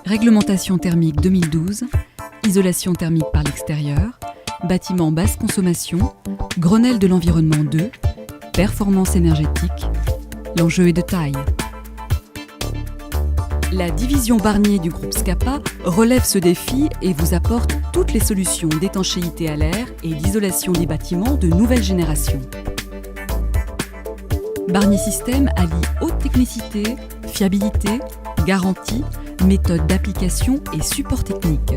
Réglementation thermique 2012, isolation thermique par l'extérieur, bâtiment basse consommation, Grenelle de l'environnement 2, performance énergétique. L'enjeu est de taille. La division Barnier du groupe Scapa relève ce défi et vous apporte toutes les solutions d'étanchéité à l'air et d'isolation des bâtiments de nouvelle génération. Barnier System allie haute technicité, fiabilité, garantie, méthode d'application et support technique.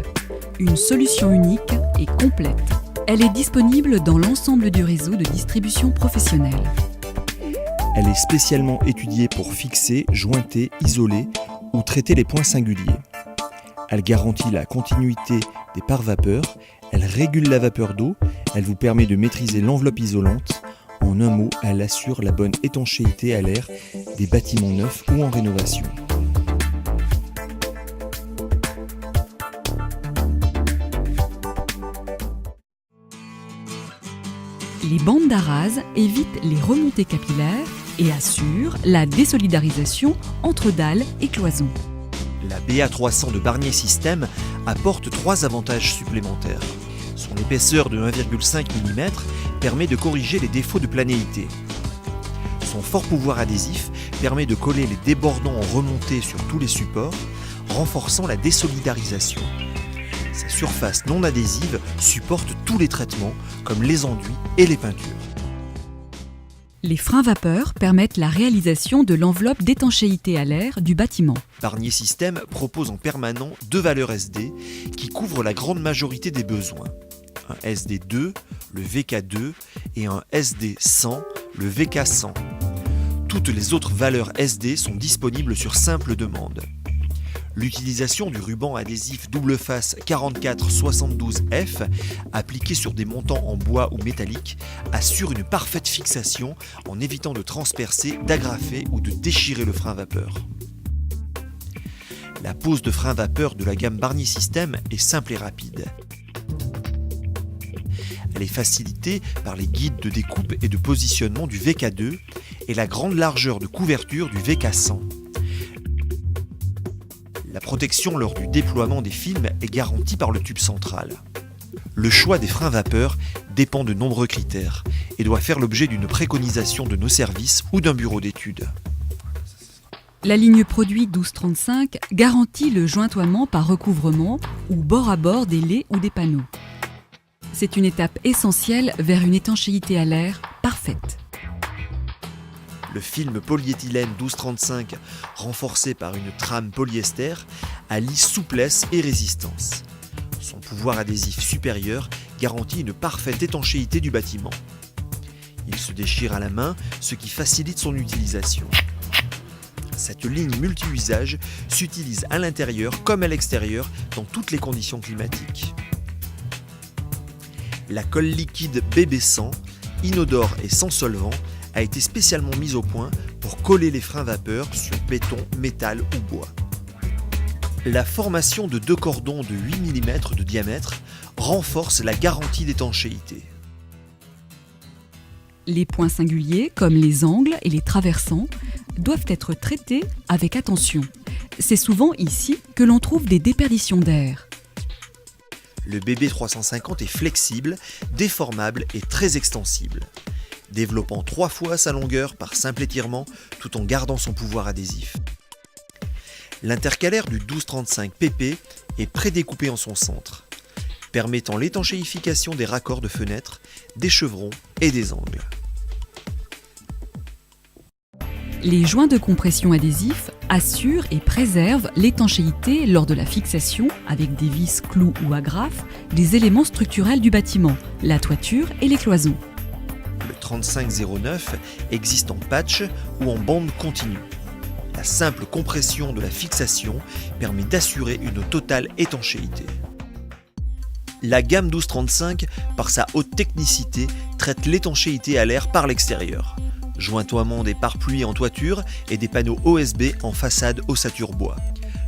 Une solution unique et complète. Elle est disponible dans l'ensemble du réseau de distribution professionnelle. Elle est spécialement étudiée pour fixer, jointer, isoler ou traiter les points singuliers. Elle garantit la continuité des pare-vapeurs, elle régule la vapeur d'eau, elle vous permet de maîtriser l'enveloppe isolante. En un mot, elle assure la bonne étanchéité à l'air des bâtiments neufs ou en rénovation. Les bandes d'Arras évitent les remontées capillaires et assurent la désolidarisation entre dalles et cloisons. La BA300 de Barnier System apporte 3 avantages supplémentaires. Son épaisseur de 1,5 mm permet de corriger les défauts de planéité. Son fort pouvoir adhésif permet de coller les débordants en remontée sur tous les supports, renforçant la désolidarisation. Sa surface non adhésive supporte tous les traitements, comme les enduits et les peintures. Les freins vapeur permettent la réalisation de l'enveloppe d'étanchéité à l'air du bâtiment. Barnier System propose en permanent 2 valeurs SD qui couvrent la grande majorité des besoins. Un SD2, le VK2 et un SD100, le VK100. Toutes les autres valeurs SD sont disponibles sur simple demande. L'utilisation du ruban adhésif double face 4472F, appliqué sur des montants en bois ou métallique, assure une parfaite fixation en évitant de transpercer, d'agrafer ou de déchirer le frein vapeur. La pose de frein vapeur de la gamme Barnier System est simple et rapide. Elle est facilitée par les guides de découpe et de positionnement du VK2 et la grande largeur de couverture du VK100. La protection lors du déploiement des films est garantie par le tube central. Le choix des freins vapeur dépend de nombreux critères et doit faire l'objet d'une préconisation de nos services ou d'un bureau d'études. La ligne produit 1235 garantit le jointoiement par recouvrement ou bord à bord des lais ou des panneaux. C'est une étape essentielle vers une étanchéité à l'air parfaite. Le film polyéthylène 1235, renforcé par une trame polyester, allie souplesse et résistance. Son pouvoir adhésif supérieur garantit une parfaite étanchéité du bâtiment. Il se déchire à la main, ce qui facilite son utilisation. Cette ligne multi-usage s'utilise à l'intérieur comme à l'extérieur dans toutes les conditions climatiques. La colle liquide BB100, inodore et sans solvant, a été spécialement mise au point pour coller les freins vapeur sur béton, métal ou bois. La formation de 2 cordons de 8 mm de diamètre renforce la garantie d'étanchéité. Les points singuliers, comme les angles et les traversants, doivent être traités avec attention. C'est souvent ici que l'on trouve des déperditions d'air. Le BB350 est flexible, déformable et très extensible, développant 3 fois sa longueur par simple étirement tout en gardant son pouvoir adhésif. L'intercalaire du 1235 PP est prédécoupé en son centre, permettant l'étanchéification des raccords de fenêtres, des chevrons et des angles. Les joints de compression adhésifs assurent et préservent l'étanchéité lors de la fixation avec des vis, clous ou agrafes des éléments structurels du bâtiment, la toiture et les cloisons. Le 3509 existe en patch ou en bande continue. La simple compression de la fixation permet d'assurer une totale étanchéité. La gamme 1235, par sa haute technicité, traite l'étanchéité à l'air par l'extérieur. Jointoiement des pare-pluies en toiture et des panneaux OSB en façade ossature bois.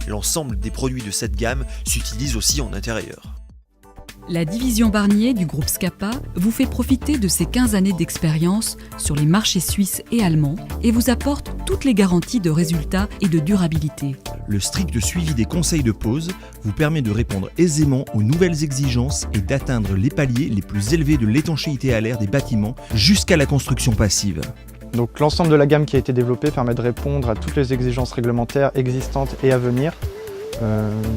L'ensemble des produits de cette gamme s'utilise aussi en intérieur. La division Barnier du groupe Scapa vous fait profiter de ses 15 années d'expérience sur les marchés suisses et allemands et vous apporte toutes les garanties de résultats et de durabilité. Le strict suivi des conseils de pose vous permet de répondre aisément aux nouvelles exigences et d'atteindre les paliers les plus élevés de l'étanchéité à l'air des bâtiments jusqu'à la construction passive. Donc l'ensemble de la gamme qui a été développée permet de répondre à toutes les exigences réglementaires existantes et à venir.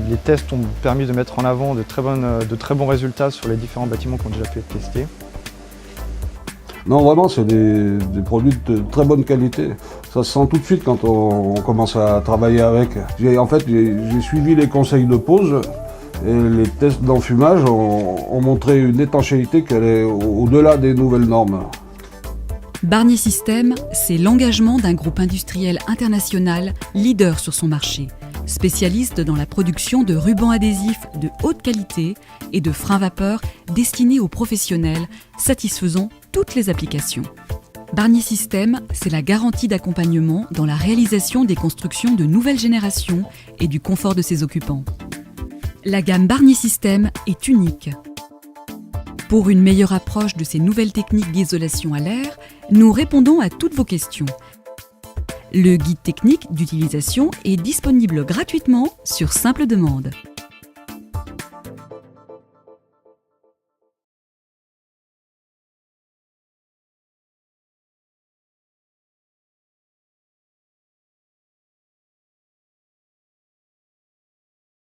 Les tests ont permis de mettre en avant de très bons résultats sur les différents bâtiments qui ont déjà pu être testés. Non, vraiment, c'est des produits de très bonne qualité. Ça se sent tout de suite quand on commence à travailler avec. En fait, j'ai suivi les conseils de pose et les tests d'enfumage ont montré une étanchéité qui est au-delà des nouvelles normes. Barnier System, c'est l'engagement d'un groupe industriel international leader sur son marché, spécialiste dans la production de rubans adhésifs de haute qualité et de freins vapeur destinés aux professionnels, satisfaisant toutes les applications. Barnier System, c'est la garantie d'accompagnement dans la réalisation des constructions de nouvelles générations et du confort de ses occupants. La gamme Barnier System est unique. Pour une meilleure approche de ces nouvelles techniques d'isolation à l'air, nous répondons à toutes vos questions. Le guide technique d'utilisation est disponible gratuitement sur simple demande.